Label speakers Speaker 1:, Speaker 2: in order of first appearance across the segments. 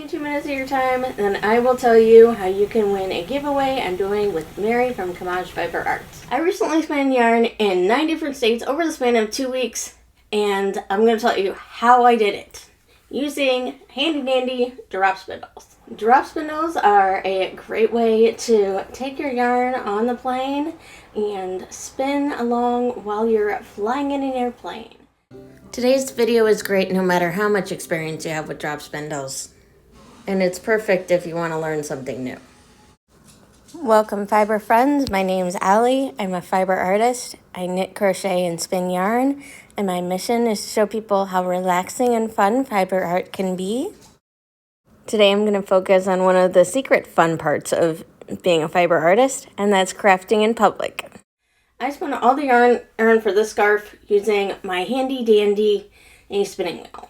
Speaker 1: me 2 minutes of your time, then I will tell you how you can win a giveaway I'm doing with Mary from Camaj Fiber Arts. I recently spun yarn in 9 different states over the span of 2 weeks, and I'm going to tell you how I did it using handy dandy drop spindles. Drop spindles are a great way to take your yarn on the plane and spin along while you're flying in an airplane. Today's video is great no matter how much experience you have with drop spindles, and it's perfect if you want to learn something new. Welcome fiber friends, my name's Allie. I'm a fiber artist. I knit, crochet, and spin yarn, and my mission is to show people how relaxing and fun fiber art can be. Today I'm going to focus on one of the secret fun parts of being a fiber artist, and that's crafting in public. I spun all the yarn for this scarf using my handy dandy spinning wheel.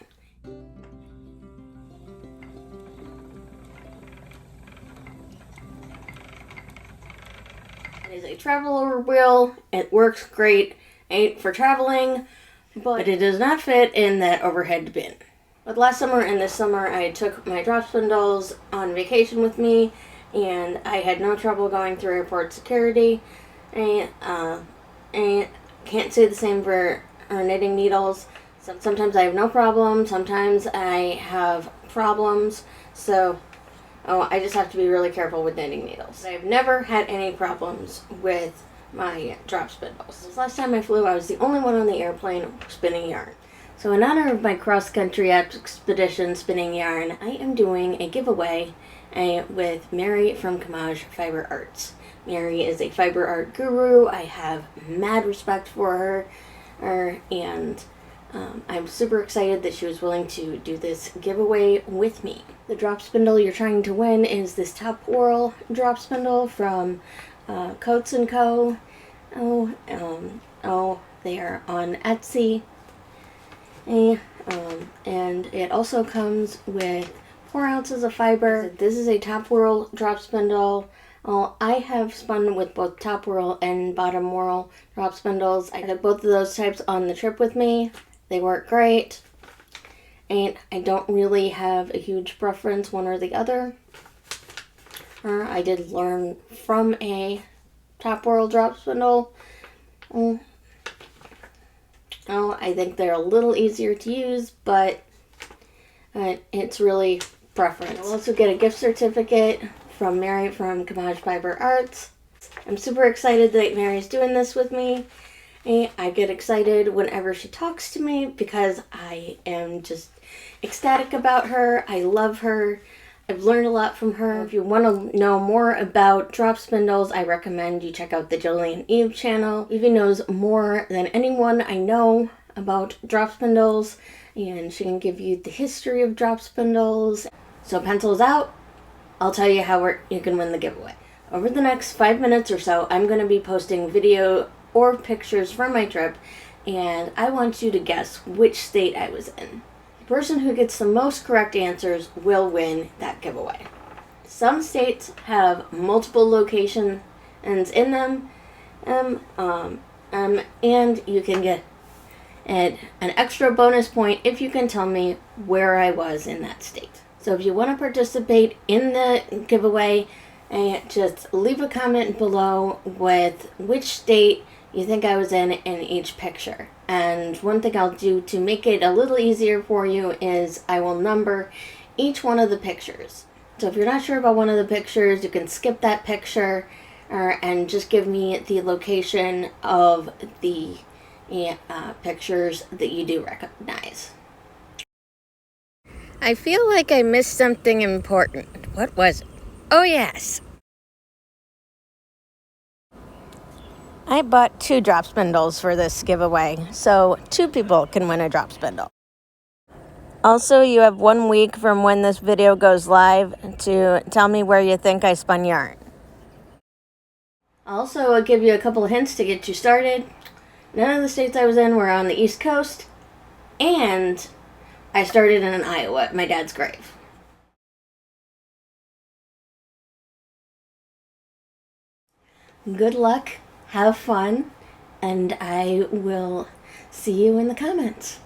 Speaker 1: It is a traveler wheel. It works great for traveling, but it does not fit in that overhead bin. But last summer and this summer I took my drop spindles on vacation with me, and I had no trouble going through airport security. And can't say the same for our knitting needles. Sometimes I have no problem, sometimes I have problems, so I just have to be really careful with knitting needles. I've never had any problems with my drop spindles. This last time I flew, I was the only one on the airplane spinning yarn. So in honor of my cross-country expedition spinning yarn, I am doing a giveaway with Mary from Camaj Fiber Arts. Mary is a fiber art guru. I have mad respect for her, and I'm super excited that she was willing to do this giveaway with me. The drop spindle you're trying to win is this top whirl drop spindle from Coats & Co. They are on Etsy. And it also comes with 4 ounces of fiber. This is a top whirl drop spindle. I have spun with both top whirl and bottom whirl drop spindles. I had both of those types on the trip with me. They work great, and I don't really have a huge preference one or the other. I did learn from a top whirl drop spindle. I think they're a little easier to use, but it's really preference. I'll also get a gift certificate from Mary from Camaj Fiber Arts. I'm super excited that Mary's doing this with me. I get excited whenever she talks to me because I am just ecstatic about her. I love her. I've learned a lot from her. If you want to know more about drop spindles, I recommend you check out the Jolene Eve channel. Evie knows more than anyone I know about drop spindles, and she can give you the history of drop spindles. So pencils out. I'll tell you how you can win the giveaway. Over the next 5 minutes or so, I'm going to be posting video or pictures from my trip, and I want you to guess which state I was in. The person who gets the most correct answers will win that giveaway. Some states have multiple locations in them, and you can get an extra bonus point if you can tell me where I was in that state. So if you want to participate in the giveaway, just leave a comment below with which state you think I was in each picture. And one thing I'll do to make it a little easier for you is I will number each one of the pictures. So if you're not sure about one of the pictures, you can skip that picture and just give me the location of the pictures that you do recognize. I feel like I missed something important. What was it? Oh, yes. I bought 2 drop spindles for this giveaway, so 2 people can win a drop spindle. Also, you have 1 week from when this video goes live to tell me where you think I spun yarn. Also, I'll give you a couple of hints to get you started. None of the states I was in were on the East Coast, and I started in Iowa at my dad's grave. Good luck, have fun, and I will see you in the comments.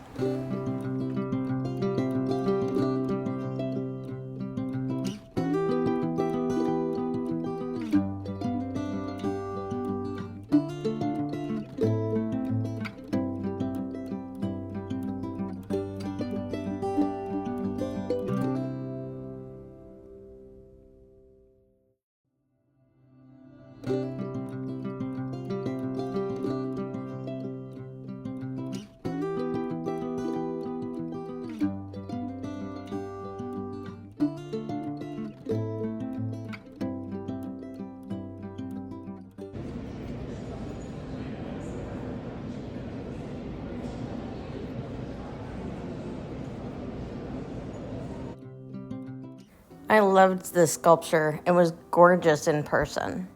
Speaker 1: I loved this sculpture. It was gorgeous in person.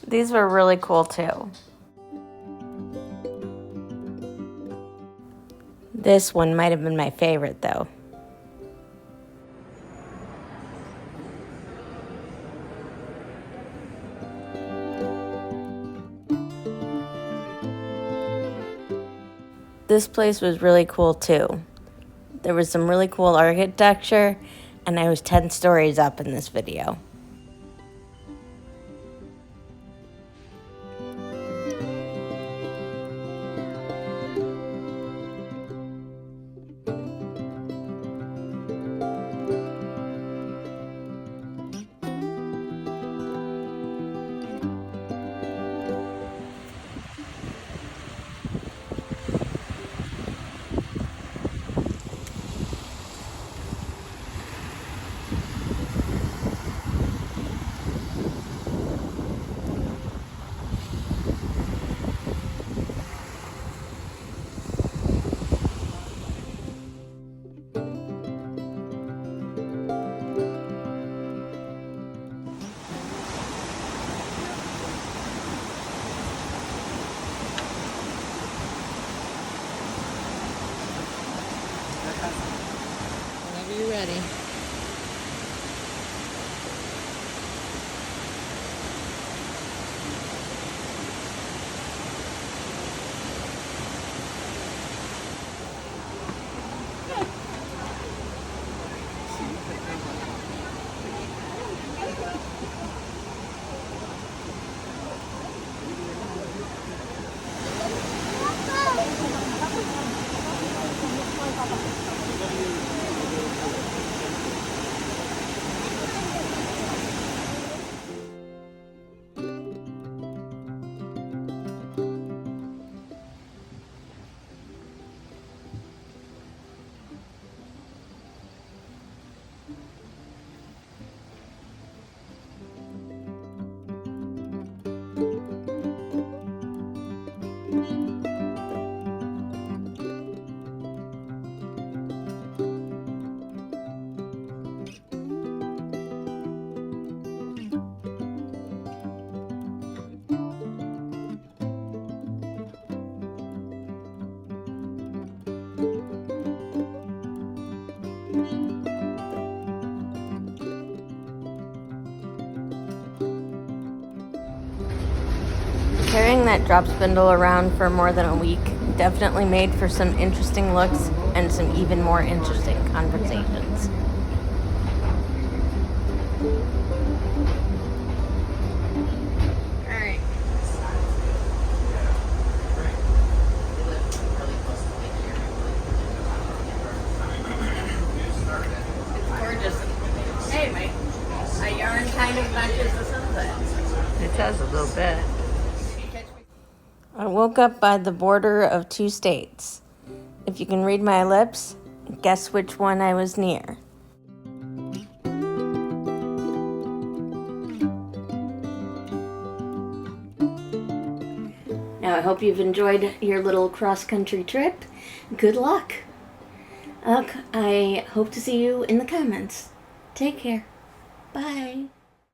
Speaker 1: These were really cool too. This one might have been my favorite though. This place was really cool too. There was some really cool architecture, and I was 10 stories up in this video. Whenever you're ready. Carrying that drop spindle around for more than a week definitely made for some interesting looks and some even more interesting conversations. Alright. It's gorgeous. Hey, my yarn kind of matches the sunset.
Speaker 2: It does a little bit.
Speaker 1: I woke up by the border of 2 states. If you can read my lips, guess which one I was near. Now I hope you've enjoyed your little cross-country trip. Good luck. I hope to see you in the comments. Take care. Bye.